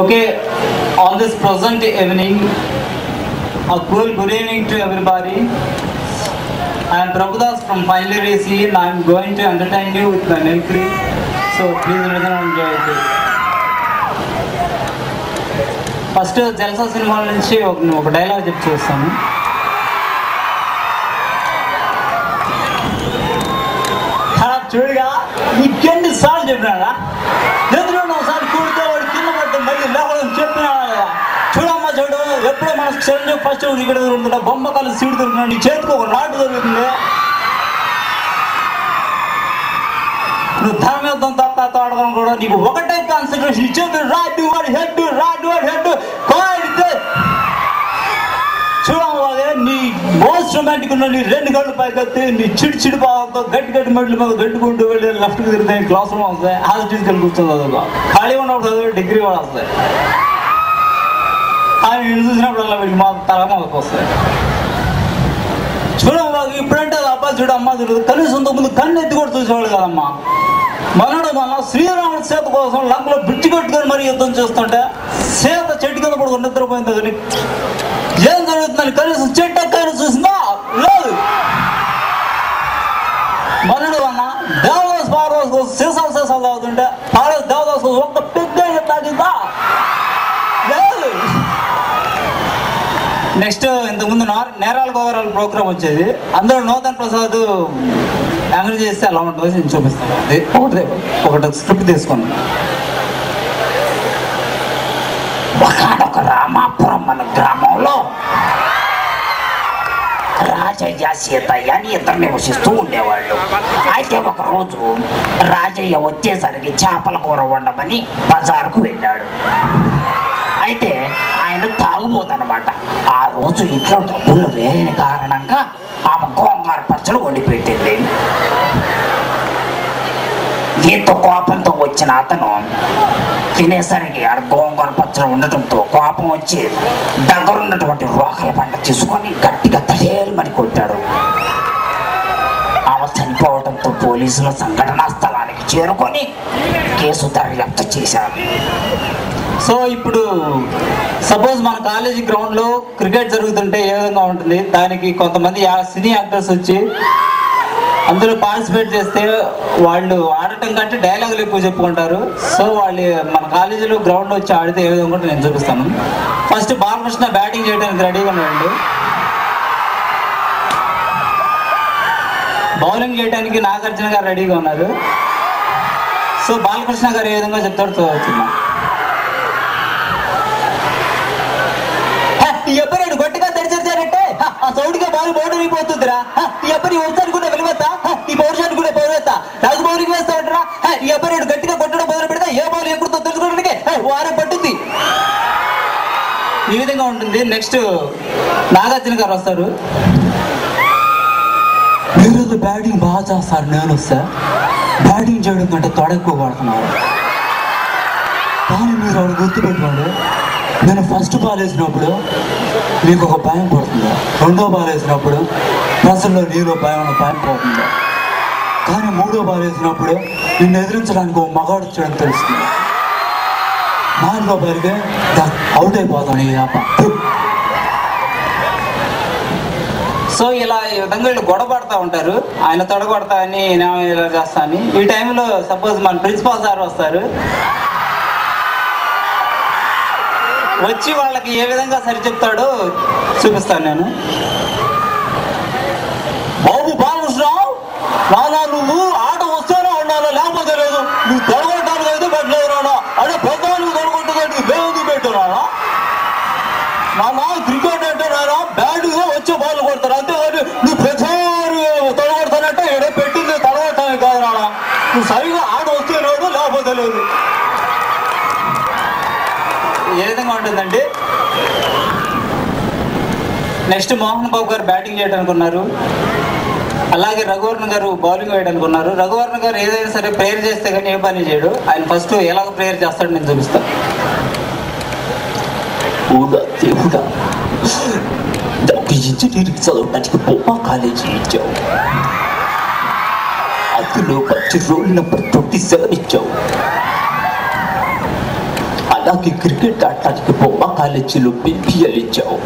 Okay, on this present evening, a cool good evening to everybody. I am Prabhudas from Final Year AC and I am going to entertain you with my melody. So please listen and enjoy it. First, Jalsa cinema నుంచి ఒక dialogue చెప్పి చూస్తాను. చూడగా నీకెన్ని సార్లు చెప్పినాడా, ఎదురు ఒకసారి కూడితే వాడు కింద పడితే మళ్ళీ లేవడం చెప్పినాడా కదా. చూడమ్మా చూడు, ఎప్పుడో మన చిరంజీవి ఫస్ట్ ఇక్కడ దొరుకుతుంటా, బొమ్మకాలు సీటు దొరుకుతున్నాడు, నీ చేతికి ఒక నాటు దొరుకుతుంది. నువ్వు ధనం యుద్ధం తప్ప ఆడడం కూడా నీకు ఒకటే కాన్సన్ట్రేషన్ ఇచ్చేది, రాడ్ వాడి హెడ్, రాడ్ వాడి హెడ్ కోడితే చూడమ్మా. నీ మోస్ట్ రొమాంటిక్ ఉన్న నీ రెండు గంటలు పైకెత్తి నీ చిడి బాగా గట్టి గట్టి మెడ్ల మీద గట్టుకుంటూ వెళ్ళి లెఫ్ట్కి తిరుగుతాయి, క్లాస్ రూమ్ వస్తాయి, హాస్పిటల్కి కూర్చొని చదువుకో, ఖాళీ ఉన్నప్పుడు చదువు డిగ్రీ కూడా వస్తాయి. ఆయన నేను చూసినప్పుడు అలా వీళ్ళు మా తల మాకు వస్తాయి. చూడమ్మా, ఇప్పుడంటే అబ్బా చూడు అమ్మ చూడదు, కనీసం ముందు కన్ను ఎత్తి కూడా చూసేవాళ్ళు కదమ్మా. మనడు మన శ్రీరాముడు సీత కోసం లంకలో బిడ్చి కట్టుకొని మరి యుద్ధం చేస్తుంటే సీత చెట్టు కింద పడుకుని నిద్రపోయింది. కానీ ఏం జరుగుతుందని కనీసం చెట్టు ఎక్కైనా చూసిందా? లేదు. మనడు అన్న దేవదాస్ పారదాస్ కోసం సీసాలు తాగుతుంటే పారదాస్ దేవదాస్ కోసం ఒక్క పెద్ద తాగిందా? లేదు. నెక్స్ట్ ఇంతకుముందు నేరాల గోవరాల ప్రోగ్రామ్ వచ్చేది, అందులో నూతన్ ప్రసాద్ యాంకర్ చేస్తే అలా ఉంటుంది నేను చూపిస్తాను. ఒకటి స్క్రిప్ట్ తీసుకున్నాను. ఒకనొక రామాపురం అనే గ్రామంలో రాజయ్య సీతయ్య అని ఇద్దరు నివసిస్తూ ఉండేవాళ్ళు. అయితే ఒక రోజు రాజయ్య వచ్చేసరికి చేపల కూర వండమని బజారుకు వెళ్ళాడు. అయితే ఆయన తాగుబోదన్నమాట. ఆ రోజు ఇంట్లో డబ్బులు వేయని కారణంగా ఆమె గోంగూర పచ్చడి వండి పెట్టింది. ఎంతో కోపంతో వచ్చిన అతను తినేసరికి ఆడ గోంగూర పచ్చడి ఉండటంతో కోపం వచ్చి దగ్గరున్నటువంటి రోకల పంట తీసుకొని గట్టిగా తలేమని కొట్టాడు. ఆమె చనిపోవడంతో పోలీసులు సంఘటనా స్థలానికి చేరుకొని కేసు దర్యాప్తు చేశారు. సో ఇప్పుడు సపోజ్ మన కాలేజీ గ్రౌండ్లో క్రికెట్ జరుగుతుంటే ఏ విధంగా ఉంటుంది, దానికి కొంతమంది సినీ యాక్టర్స్ వచ్చి అందులో పార్టిసిపేట్ చేస్తే వాళ్ళు ఆడటం కంటే డైలాగులు ఎక్కువ చెప్పుకుంటారు. సో వాళ్ళు మన కాలేజీలో గ్రౌండ్లో వచ్చి ఆడితే ఏ విధంగా ఉంటే నేను చూపిస్తాను. ఫస్ట్ బాలకృష్ణ బ్యాటింగ్ చేయడానికి రెడీగా ఉన్నాడు. బౌలింగ్ చేయడానికి నాగార్జున గారు రెడీగా ఉన్నారు. సో బాలకృష్ణ గారు ఏ విధంగా చెప్తారు చూడవచ్చు. ఈ అబ్బాయి గట్టిగా తెరిచారంటే ఆ సౌడిగా బాల్ బౌండరీ అయిపోతుందిరా. ఈ అబ్బాయి వర్షాన్ని కూడా వెళ్ళిపోతా, ఈ పౌరుషాన్ని కూడా పోవేస్తా, నాకు బౌలింగ్ వేస్తా ఉంటారా. ఈ అబ్బాయి గట్టిగా కొట్టడం మొదలు పెడితే ఏ బౌల్ ఎక్కడితో తెలుసుకోవడానికి వారం పట్టింది. ఈ విధంగా ఉంటుంది. నెక్స్ట్ నాగార్జున గారు వస్తారు. మీరు బ్యాటింగ్ బాగా చేస్తారు, నేను వస్తా బ్యాటింగ్ చేయడం కంటే తొడెక్కువ పడుతున్నారు. కానీ మీరు ఆవిడ గుర్తుపెట్టుకోండి, నేను ఫస్ట్ బాల్ వేసినప్పుడు మీకు ఒక భయం పడుతుంది, రెండో బాల్ వేసినప్పుడు ప్రజల్లో నీలో భయం పోతుంది, కానీ మూడో బాల్ వేసినప్పుడు నిన్ను ఎదిరించడానికి ఒక మగాడు చేయడం తెలుస్తుంది. నాలుగో బాల్కి అవుట్ అయిపోతాను ఈ యాప. సో ఇలా ఈ విధంగా వీళ్ళు గొడవ పడుతూ ఉంటారు. ఆయన తొడగొడతా అని నేను ఇలా చేస్తా అని. ఈ టైంలో సపోజ్ మన ప్రిన్సిపాల్ సార్ వస్తారు. వచ్చి వాళ్ళకి ఏ విధంగా సరి చెప్తాడో చూపిస్తాను నేను. బాబు బాలకృష్ణరావు, నానా నువ్వు ఆట వస్తేనే ఉండాలి, లేకపోతే లేదు. నువ్వు తొడగొట్టడానికి అయితే పెట్టలేదు రానా, అదే పెద్దవాళ్ళు తొడగొట్టడానికి దేవుడు పెట్టారా. నానా క్రికెట్ అంటే రానా బ్యాట్గా వచ్చే బాల్ కొడతారు, అంతేగాని నువ్వు ప్రతిసారి తొడగొడతానంటే ఎడ పెట్టింది తొడగొట్టడానికి కాదు రానా. నువ్వు సరిగా ఆట వస్తే లేదు, లేకపోతే లేదు. ఏ విధంగా ఉంటుందండి. నెక్స్ట్ మోహన్ బాబు గారు బ్యాటింగ్ చేయడానికి ఉన్నారు. అలాగే రఘువర్ణ గారు బౌలింగ్ వేయడానికి ఉన్నారు. రఘువర్ణ గారు ఏదైనా సరే ప్రేయర్ చేస్తే కానీ ఏ పని చేయడు. ఆయన ఫస్ట్ ఎలాగ ప్రేయర్ చేస్తాడో నేను చూపిస్తాను. ఇంజనీరింగ్ చదవడానికి బొమ్మ కాలేజీ ఇచ్చావు, అందులో మంచి రోల్ నెంబర్ 27 ఇచ్చావు. అలాగే క్రికెట్ ఆడటానికి బొమ్మ కాలేజీలో BBL ఇచ్చావు.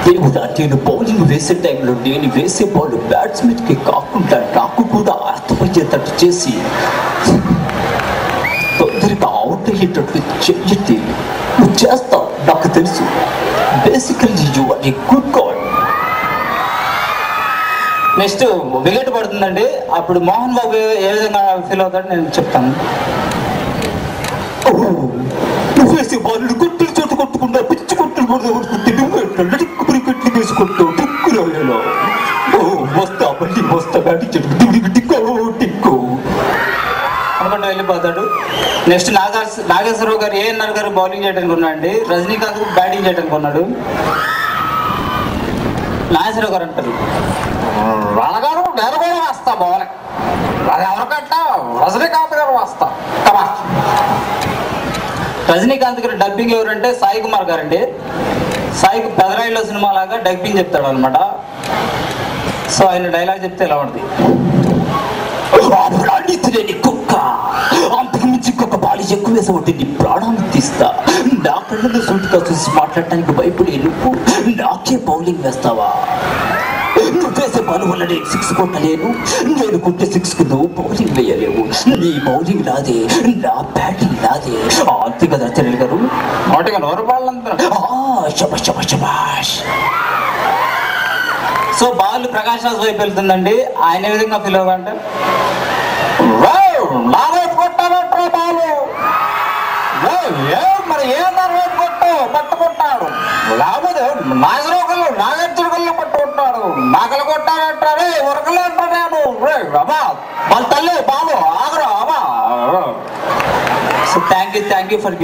దేవుడా, నేను బౌలింగ్ వేసే టైంలో నేను వేసే బాల్ బ్యాట్స్మెన్కి కాకుండా నాకు కూడా అర్థమయ్యేటట్టు చేసి తొందరగా అవుట్ అయ్యేటట్టు చెయ్యి. నువ్వు చేస్తావు, నాకు తెలుసు. Basically you are a good god. Next wicket పడుతుందండి. అప్పుడు మోహన్ బాబు ఏ విధంగా ఫీల్ అవుతాడు నేను చెప్తాను. నువ్వు వేసే బాలు కొట్టులు చోటు కొట్టుకుంటా పిచ్చి కొట్టులు క్రికెట్లు వేసుకుంటావు టిక్కులో. వస్తా మళ్ళీ వస్తా బ్యాటి టిక్కో అనుకుంటూ వెళ్ళిపోతాడు. నెక్స్ట్ నాగేశ్వరరావు గారు ANR గారు బౌలింగ్ చేయడానికి ఉన్నాడండి. రజనీకాంత్ బ్యాటింగ్ చేయడానికి ఉన్నాడు. నాగేశ్వరరావు గారు అంటారు, రాణగారు నేను కూడా వస్తా బౌలింగ్. అది ఎవరికంటే రజనీకాంత్ గారు వస్తా. రజనీకాంత్ గారు డబ్బింగ్ ఎవరంటే సాయి కుమార్ గారండి. సాయి పెదరాయిలో సినిమా లాగా డబ్బింగ్ చెప్తాడు అనమాట. సో ఆయన డైలాగ్ చెప్తే ఎలా ఉంటుంది, కుక్క అంతకు మించి కుక్క బాలి ఎక్కువ వేసే ఉంటే నీ ప్రాణాన్ని తీస్తా. నా కళ్ళలో సూటిగా చూసి మాట్లాడటానికి భయపడే నువ్వు నాకే బౌలింగ్ వేస్తావా? నువ్వు వేసే బాలు వల్ల నేను 6 కొట్టలేను, నేను కొట్టే 6కు నువ్వు బౌలింగ్ వేయలేవు. నీ బౌలింగ్ నాదే, నా బ్యాటింగ్ నాదే. అంతే కదా చరణ్ గారు? వాటిగా నోరు బాలంతా. సో బాల్ ప్రకాష్ రాజ్ వైపు వెళ్తుందండి. ఆయన ఏ విధంగా ఫీల్ అవ్వాలంటే, నా వైపు కొట్టాలంటారా బాలు? మరి ఏమన్నారు వైపు కొట్టు పట్టుకుంటాడు, లేకపోతే నాగార్జున పట్టుకుంటాడు. నాకలు కొట్టాలంటారే ఉరకలే అంటారు. నేను అమ్మా వాళ్ళ తల్లి బాలు ఆగరా అమ్మా. So thank you for